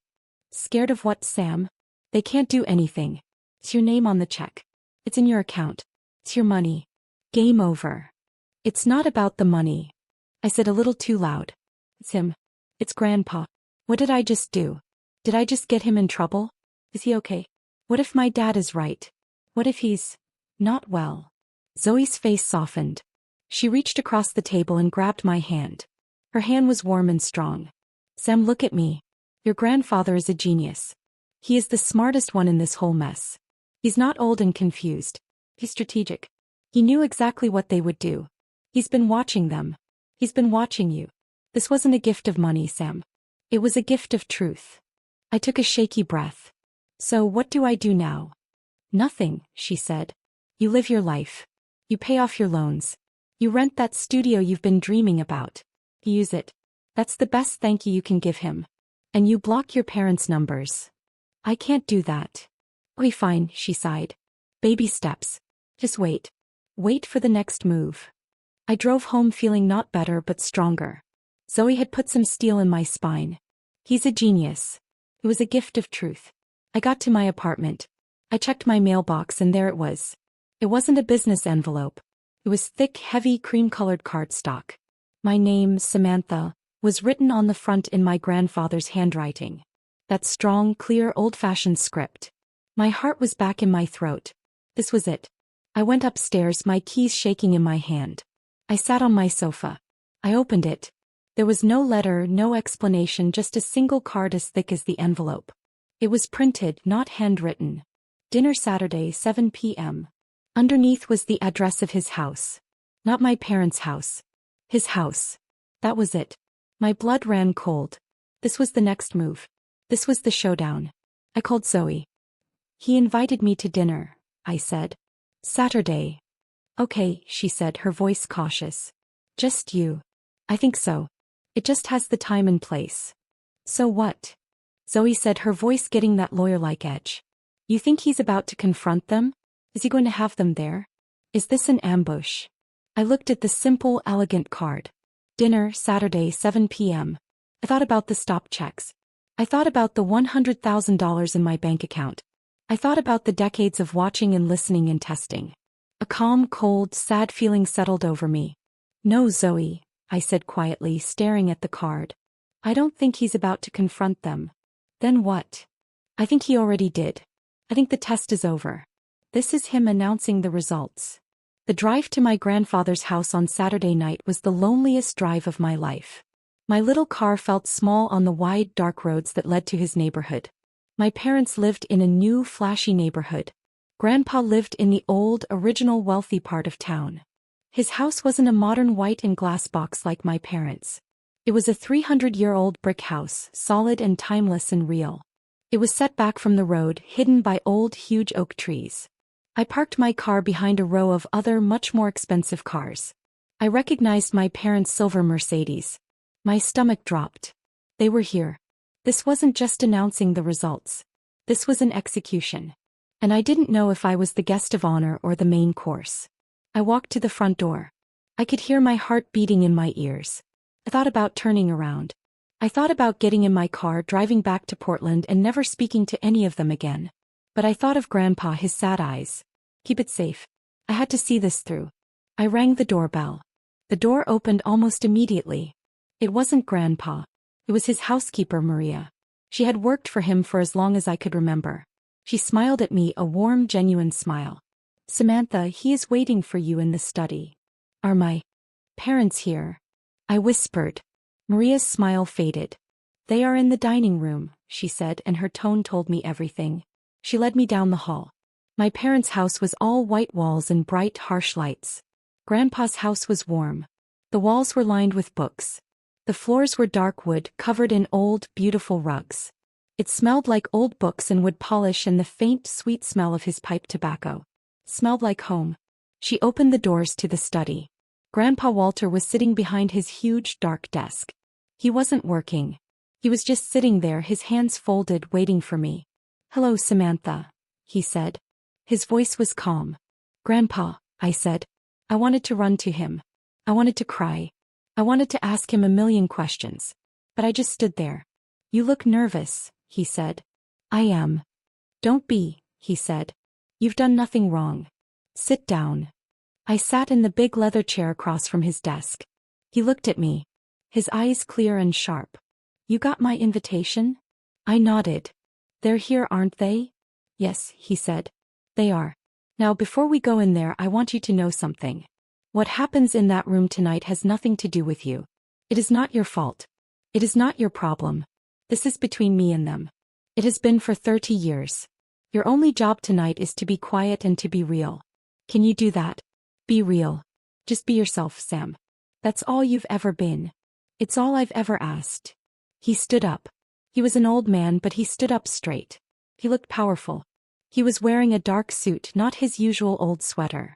Scared of what, Sam? They can't do anything. It's your name on the check. It's in your account. It's your money. Game over. It's not about the money. I said a little too loud. It's him. It's Grandpa. What did I just do? Did I just get him in trouble? Is he okay? What if my dad is right? What if he's not well? Zoe's face softened. She reached across the table and grabbed my hand. Her hand was warm and strong. Sam, look at me. Your grandfather is a genius. He is the smartest one in this whole mess. He's not old and confused. He's strategic. He knew exactly what they would do. He's been watching them. He's been watching you. This wasn't a gift of money, Sam. It was a gift of truth. I took a shaky breath. So what do I do now? Nothing, she said. You live your life. You pay off your loans. You rent that studio you've been dreaming about. You use it. That's the best thank you can give him. And you block your parents' numbers. I can't do that. Okay, fine, she sighed. Baby steps. Just wait. Wait for the next move. I drove home feeling not better but stronger. Zoe had put some steel in my spine. He's a genius. It was a gift of truth. I got to my apartment. I checked my mailbox and there it was. It wasn't a business envelope. It was thick, heavy, cream-colored cardstock. My name, Samantha, was written on the front in my grandfather's handwriting. That strong, clear, old-fashioned script. My heart was back in my throat. This was it. I went upstairs, my keys shaking in my hand. I sat on my sofa. I opened it. There was no letter, no explanation, just a single card as thick as the envelope. It was printed, not handwritten. Dinner Saturday, 7 p.m. Underneath was the address of his house. Not my parents' house. His house. That was it. My blood ran cold. This was the next move. This was the showdown. I called Zoe. He invited me to dinner, I said. Saturday. Okay, she said, her voice cautious. Just you. I think so. It just has the time and place. So what? Zoe said, her voice getting that lawyer-like edge. You think he's about to confront them? Is he going to have them there? Is this an ambush? I looked at the simple, elegant card. Dinner, Saturday, 7 p.m. I thought about the stop checks. I thought about the $100,000 in my bank account. I thought about the decades of watching and listening and testing. A calm, cold, sad feeling settled over me. No, Zoe, I said quietly, staring at the card. I don't think he's about to confront them. Then what? I think he already did. I think the test is over. This is him announcing the results. The drive to my grandfather's house on Saturday night was the loneliest drive of my life. My little car felt small on the wide, dark roads that led to his neighborhood. My parents lived in a new, flashy neighborhood. Grandpa lived in the old, original, wealthy part of town. His house wasn't a modern white and glass box like my parents'. It was a 300-year-old brick house, solid and timeless and real. It was set back from the road, hidden by old, huge oak trees. I parked my car behind a row of other, much more expensive cars. I recognized my parents' silver Mercedes. My stomach dropped. They were here. This wasn't just announcing the results. This was an execution. And I didn't know if I was the guest of honor or the main course. I walked to the front door. I could hear my heart beating in my ears. I thought about turning around. I thought about getting in my car, driving back to Portland and never speaking to any of them again. But I thought of Grandpa, his sad eyes. Keep it safe. I had to see this through. I rang the doorbell. The door opened almost immediately. It wasn't Grandpa. It was his housekeeper, Maria. She had worked for him for as long as I could remember. She smiled at me, a warm, genuine smile. Samantha, he is waiting for you in the study. Are my parents here? I whispered. Maria's smile faded. They are in the dining room, she said, and her tone told me everything. She led me down the hall. My parents' house was all white walls and bright, harsh lights. Grandpa's house was warm. The walls were lined with books. The floors were dark wood, covered in old, beautiful rugs. It smelled like old books and wood polish and the faint, sweet smell of his pipe tobacco. Smelled like home. She opened the doors to the study. Grandpa Walter was sitting behind his huge, dark desk. He wasn't working. He was just sitting there, his hands folded, waiting for me. Hello, Samantha, he said. His voice was calm. Grandpa, I said. I wanted to run to him. I wanted to cry. I wanted to ask him a million questions. But I just stood there. You look nervous, he said. I am. Don't be, he said. You've done nothing wrong. Sit down. I sat in the big leather chair across from his desk. He looked at me. His eyes clear and sharp. You got my invitation? I nodded. They're here, aren't they? Yes, he said. They are. Now before we go in there, I want you to know something. What happens in that room tonight has nothing to do with you. It is not your fault. It is not your problem. This is between me and them. It has been for 30 years. Your only job tonight is to be quiet and to be real. Can you do that? Be real. Just be yourself, Sam. That's all you've ever been. It's all I've ever asked. He stood up. He was an old man, but he stood up straight. He looked powerful. He was wearing a dark suit, not his usual old sweater.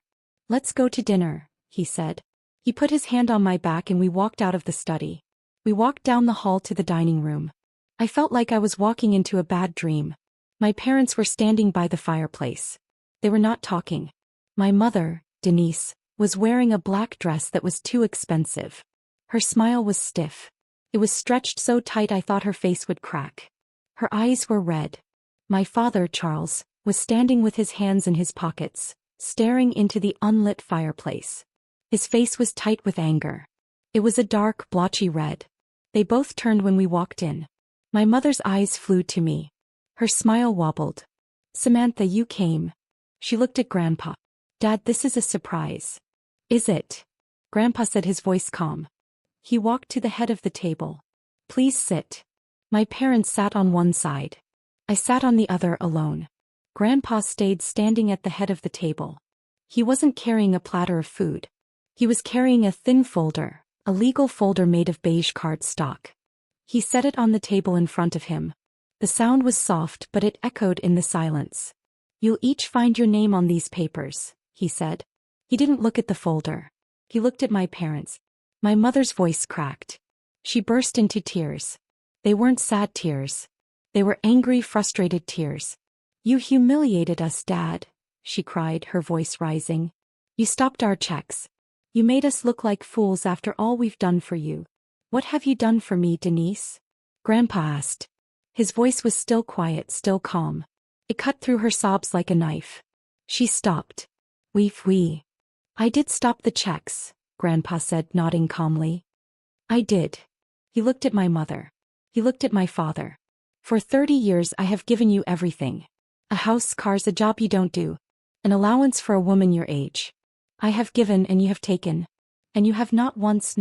Let's go to dinner, he said. He put his hand on my back and we walked out of the study. We walked down the hall to the dining room. I felt like I was walking into a bad dream. My parents were standing by the fireplace. They were not talking. My mother, Denise, was wearing a black dress that was too expensive. Her smile was stiff. It was stretched so tight I thought her face would crack. Her eyes were red. My father, Charles, was standing with his hands in his pockets, staring into the unlit fireplace. His face was tight with anger. It was a dark, blotchy red. They both turned when we walked in. My mother's eyes flew to me. Her smile wobbled. Samantha, you came. She looked at Grandpa. Dad, this is a surprise. Is it? Grandpa said, his voice calm. He walked to the head of the table. Please sit. My parents sat on one side. I sat on the other alone. Grandpa stayed standing at the head of the table. He wasn't carrying a platter of food. He was carrying a thin folder, a legal folder made of beige cardstock. He set it on the table in front of him. The sound was soft, but it echoed in the silence. You'll each find your name on these papers, he said. He didn't look at the folder. He looked at my parents. My mother's voice cracked. She burst into tears. They weren't sad tears. They were angry, frustrated tears. You humiliated us, Dad, she cried, her voice rising. You stopped our checks. You made us look like fools after all we've done for you. What have you done for me, Denise? Grandpa asked. His voice was still quiet, still calm. It cut through her sobs like a knife. She stopped. I did stop the checks, Grandpa said, nodding calmly. I did. He looked at my mother. He looked at my father. For 30 years I have given you everything. A house, cars, a job you don't do. An allowance for a woman your age. I have given and you have taken. And you have not once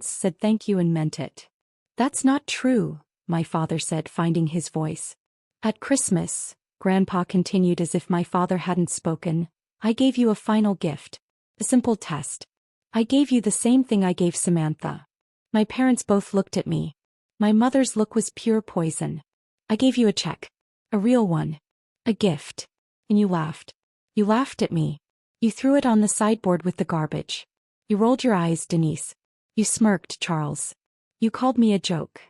said thank you and meant it. That's not true, my father said, finding his voice. At Christmas, Grandpa continued as if my father hadn't spoken, I gave you a final gift. A simple test. I gave you the same thing I gave Samantha. My parents both looked at me. My mother's look was pure poison. I gave you a check. A real one. A gift. And you laughed. You laughed at me. You threw it on the sideboard with the garbage. You rolled your eyes, Denise. You smirked, Charles. You called me a joke.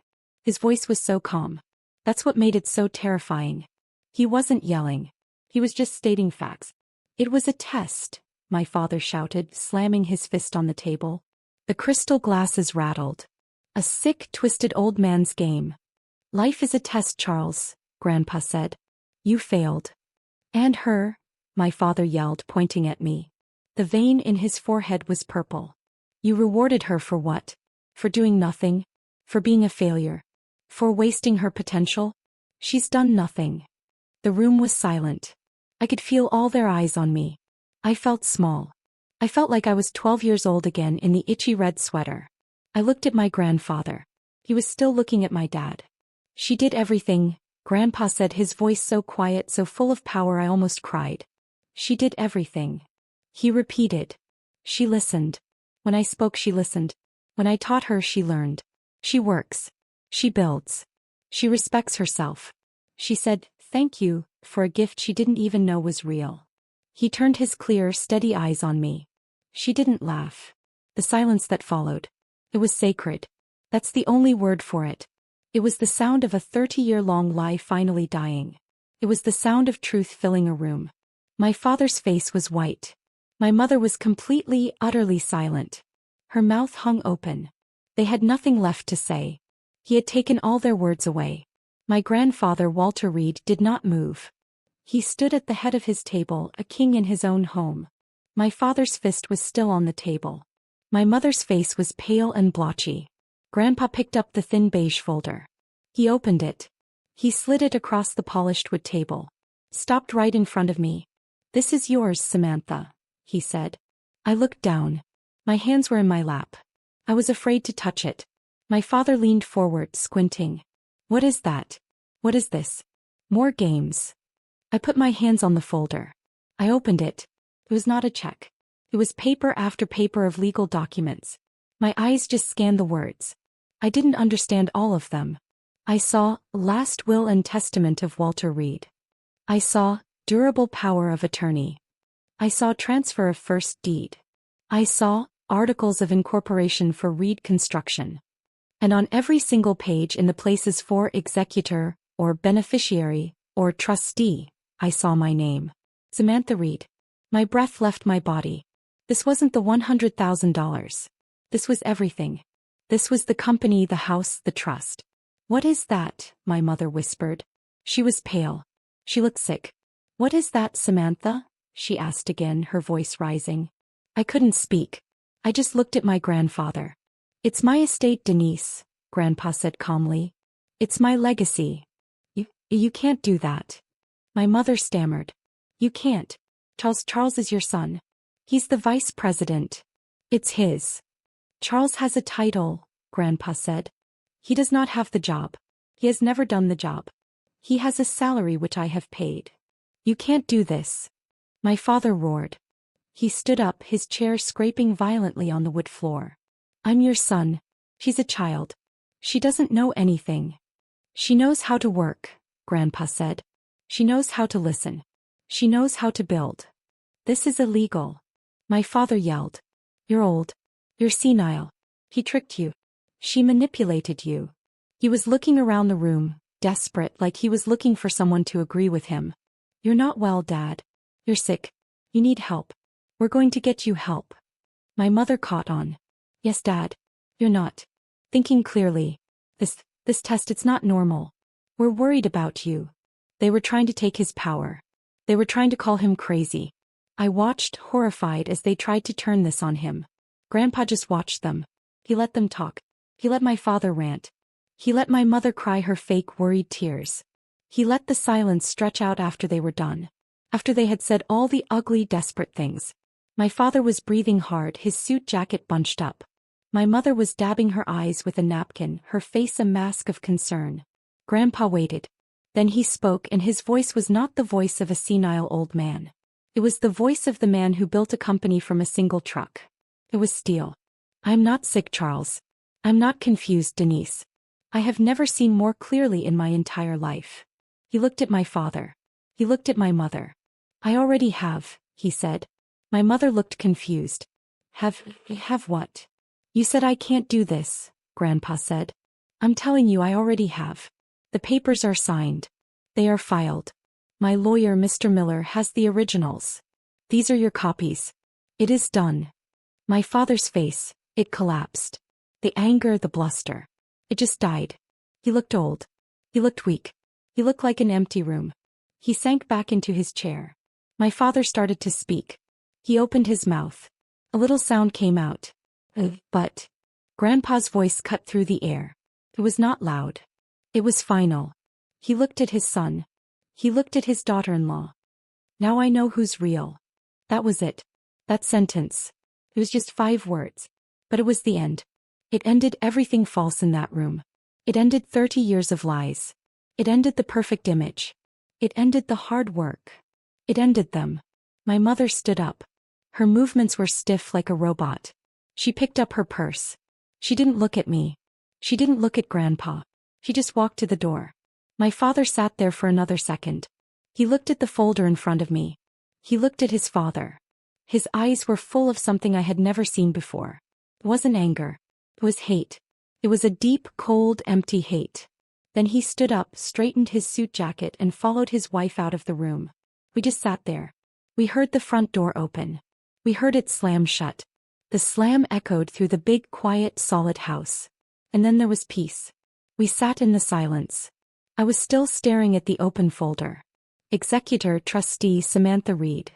His voice was so calm. That's what made it so terrifying. He wasn't yelling. He was just stating facts. It was a test, my father shouted, slamming his fist on the table. The crystal glasses rattled. A sick, twisted old man's game. Life is a test, Charles, Grandpa said. You failed. And her, my father yelled, pointing at me. The vein in his forehead was purple. You rewarded her for what? For doing nothing? For being a failure? For wasting her potential? She's done nothing. The room was silent. I could feel all their eyes on me. I felt small. I felt like I was 12 years old again in the itchy red sweater. I looked at my grandfather. He was still looking at my dad. She did everything, Grandpa said, his voice so quiet, so full of power I almost cried. She did everything. He repeated. She listened. When I spoke, she listened. When I taught her, she learned. She works. She builds. She respects herself. She said, thank you, for a gift she didn't even know was real. He turned his clear, steady eyes on me. She didn't laugh. The silence that followed. It was sacred. That's the only word for it. It was the sound of a 30-year-long lie finally dying. It was the sound of truth filling a room. My father's face was white. My mother was completely, utterly silent. Her mouth hung open. They had nothing left to say. He had taken all their words away. My grandfather, Walter Reed, did not move. He stood at the head of his table, a king in his own home. My father's fist was still on the table. My mother's face was pale and blotchy. Grandpa picked up the thin beige folder. He opened it. He slid it across the polished wood table. Stopped right in front of me. "This is yours, Samantha," he said. I looked down. My hands were in my lap. I was afraid to touch it. My father leaned forward, squinting. "What is that? What is this?" "More games." I put my hands on the folder. I opened it. It was not a check. It was paper after paper of legal documents. My eyes just scanned the words. I didn't understand all of them. I saw last will and testament of Walter Reed. I saw durable power of attorney. I saw transfer of first deed. I saw articles of incorporation for Reed Construction. And on every single page in the places for executor, or beneficiary, or trustee, I saw my name. Samantha Reed. My breath left my body. This wasn't the $100,000. This was everything. This was the company, the house, the trust. "What is that?" my mother whispered. She was pale. She looked sick. "What is that, Samantha?" she asked again, her voice rising. I couldn't speak. I just looked at my grandfather. "It's my estate, Denise," Grandpa said calmly. "It's my legacy." You can't do that." My mother stammered. "You can't. Charles is your son. He's the vice president. It's his." "Charles has a title," Grandpa said. "He does not have the job. He has never done the job. He has a salary which I have paid. You can't do this." My father roared. He stood up, his chair scraping violently on the wood floor. "I'm your son. She's a child. She doesn't know anything. She knows how to work," Grandpa said. "She knows how to listen. She knows how to build. This is illegal." My father yelled. "You're old. You're senile. He tricked you. She manipulated you." He was looking around the room, desperate, like he was looking for someone to agree with him. "You're not well, Dad. You're sick. You need help. We're going to get you help." My mother caught on. "Yes, Dad. You're not thinking clearly. This test, it's not normal. We're worried about you." They were trying to take his power. They were trying to call him crazy. I watched, horrified, as they tried to turn this on him. Grandpa just watched them. He let them talk. He let my father rant. He let my mother cry her fake, worried tears. He let the silence stretch out after they were done. After they had said all the ugly, desperate things. My father was breathing hard, his suit jacket bunched up. My mother was dabbing her eyes with a napkin, her face a mask of concern. Grandpa waited. Then he spoke, and his voice was not the voice of a senile old man. It was the voice of the man who built a company from a single truck. It was steel. "I'm not sick, Charles. I'm not confused, Denise. I have never seen more clearly in my entire life." He looked at my father. He looked at my mother. "I already have," he said. My mother looked confused. Have what?" "You said I can't do this," Grandpa said. "I'm telling you, I already have. The papers are signed. They are filed. My lawyer, Mr. Miller, has the originals. These are your copies. It is done." My father's face, it collapsed. The anger, the bluster. It just died. He looked old. He looked weak. He looked like an empty room. He sank back into his chair. My father started to speak. He opened his mouth. A little sound came out. But. Grandpa's voice cut through the air. It was not loud. It was final. He looked at his son. He looked at his daughter-in-law. "Now I know who's real." That was it. That sentence. It was just 5 words. But it was the end. It ended everything false in that room. It ended 30 years of lies. It ended the perfect image. It ended the hard work. It ended them. My mother stood up. Her movements were stiff like a robot. She picked up her purse. She didn't look at me. She didn't look at Grandpa. She just walked to the door. My father sat there for another second. He looked at the folder in front of me. He looked at his father. His eyes were full of something I had never seen before. It wasn't anger. It was hate. It was a deep, cold, empty hate. Then he stood up, straightened his suit jacket, and followed his wife out of the room. We just sat there. We heard the front door open. We heard it slam shut. The slam echoed through the big, quiet, solid house. And then there was peace. We sat in the silence. I was still staring at the open folder. Executor Trustee Samantha Reed.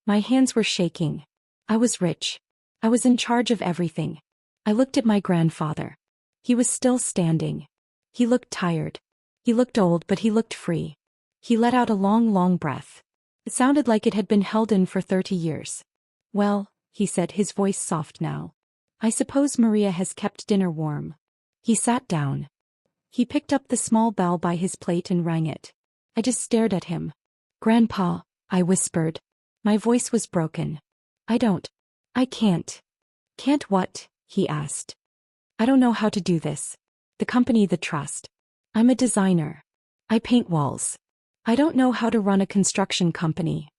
My hands were shaking. I was rich. I was in charge of everything. I looked at my grandfather. He was still standing. He looked tired. He looked old, but he looked free. He let out a long, long breath. It sounded like it had been held in for 30 years. Well, he said, his voice soft now. I suppose Maria has kept dinner warm. He sat down. He picked up the small bell by his plate and rang it. I just stared at him. Grandpa, I whispered. My voice was broken. I can't. Can't what? He asked. I don't know how to do this. The company, the trust. I'm a designer. I paint walls. I don't know how to run a construction company.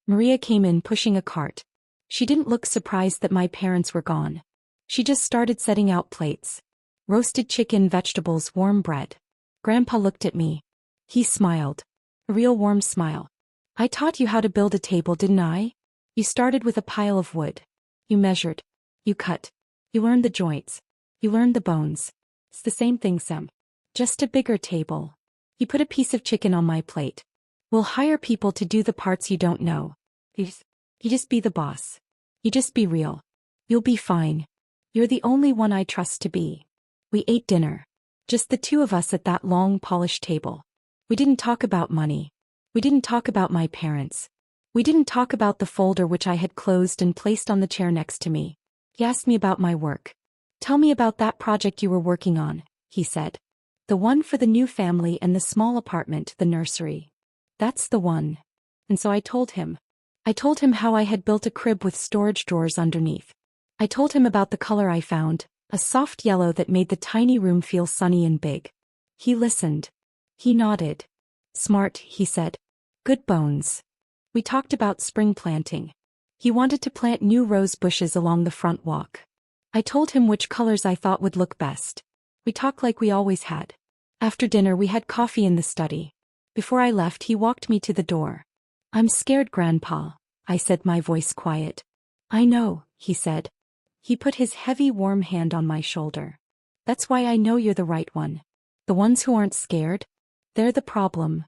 Maria came in pushing a cart. She didn't look surprised that my parents were gone. She just started setting out plates. Roasted chicken, vegetables, warm bread. Grandpa looked at me. He smiled. A real warm smile. I taught you how to build a table, didn't I? You started with a pile of wood. You measured. You cut. You learned the joints. You learned the bones. It's the same thing, Sam. Just a bigger table. You put a piece of chicken on my plate. We'll hire people to do the parts you don't know. You just be the boss. You just be real. You'll be fine. You're the only one I trust to be. We ate dinner. Just the two of us at that long, polished table. We didn't talk about money. We didn't talk about my parents. We didn't talk about the folder which I had closed and placed on the chair next to me. He asked me about my work. Tell me about that project you were working on, he said. The one for the new family and the small apartment, the nursery. That's the one. And so I told him. I told him how I had built a crib with storage drawers underneath. I told him about the color I found, a soft yellow that made the tiny room feel sunny and big. He listened. He nodded. Smart, he said. Good bones. We talked about spring planting. He wanted to plant new rose bushes along the front walk. I told him which colors I thought would look best. We talked like we always had. After dinner we had coffee in the study. Before I left he walked me to the door. I'm scared, Grandpa, I said, my voice quiet. I know, he said. He put his heavy warm hand on my shoulder. That's why I know you're the right one. The ones who aren't scared? They're the problem.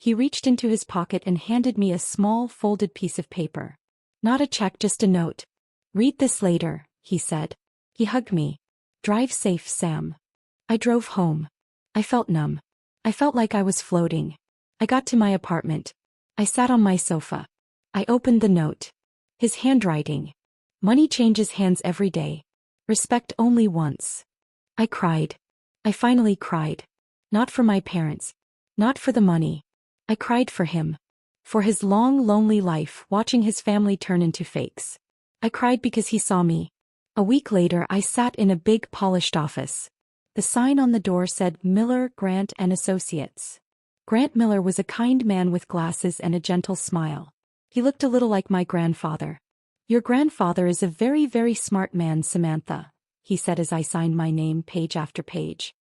He reached into his pocket and handed me a small folded piece of paper. Not a check, just a note. Read this later, he said. He hugged me. Drive safe, Sam. I drove home. I felt numb. I felt like I was floating. I got to my apartment. I sat on my sofa. I opened the note. His handwriting. Money changes hands every day. Respect only once. I cried. I finally cried. Not for my parents. Not for the money. I cried for him. For his long, lonely life, watching his family turn into fakes. I cried because he saw me. A week later I sat in a big polished office. The sign on the door said Miller, Grant and Associates. Grant Miller was a kind man with glasses and a gentle smile. He looked a little like my grandfather. Your grandfather is a very, very smart man, Samantha, he said as I signed my name page after page.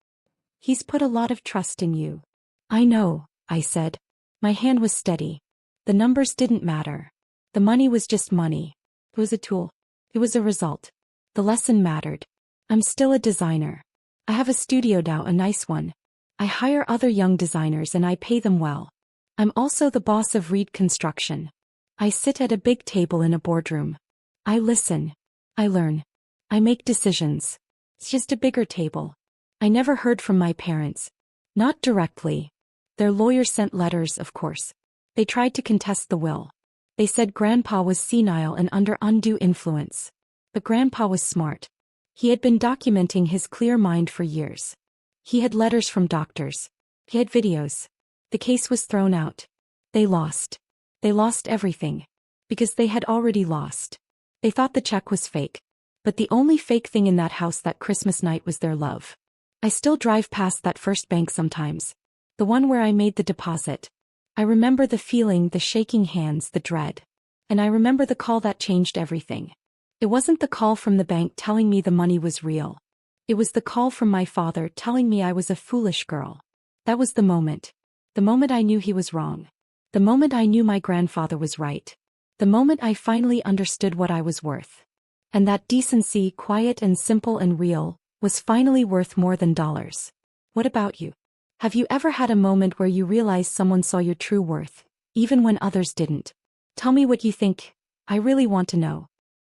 He's put a lot of trust in you. I know, I said. My hand was steady. The numbers didn't matter. The money was just money. It was a tool. It was a result. The lesson mattered. I'm still a designer. I have a studio now, a nice one. I hire other young designers and I pay them well. I'm also the boss of Reed Construction. I sit at a big table in a boardroom. I listen. I learn. I make decisions. It's just a bigger table. I never heard from my parents. Not directly. Their lawyers sent letters, of course. They tried to contest the will. They said Grandpa was senile and under undue influence. But Grandpa was smart. He had been documenting his clear mind for years. He had letters from doctors. He had videos. The case was thrown out. They lost. They lost everything. Because they had already lost. They thought the check was fake. But the only fake thing in that house that Christmas night was their love. I still drive past that first bank sometimes. The one where I made the deposit. I remember the feeling, the shaking hands, the dread. And I remember the call that changed everything. It wasn't the call from the bank telling me the money was real. It was the call from my father telling me I was a foolish girl. That was the moment. The moment I knew he was wrong. The moment I knew my grandfather was right. The moment I finally understood what I was worth. And that decency, quiet and simple and real, was finally worth more than dollars. What about you? Have you ever had a moment where you realized someone saw your true worth, even when others didn't? Tell me what you think. I really want to know.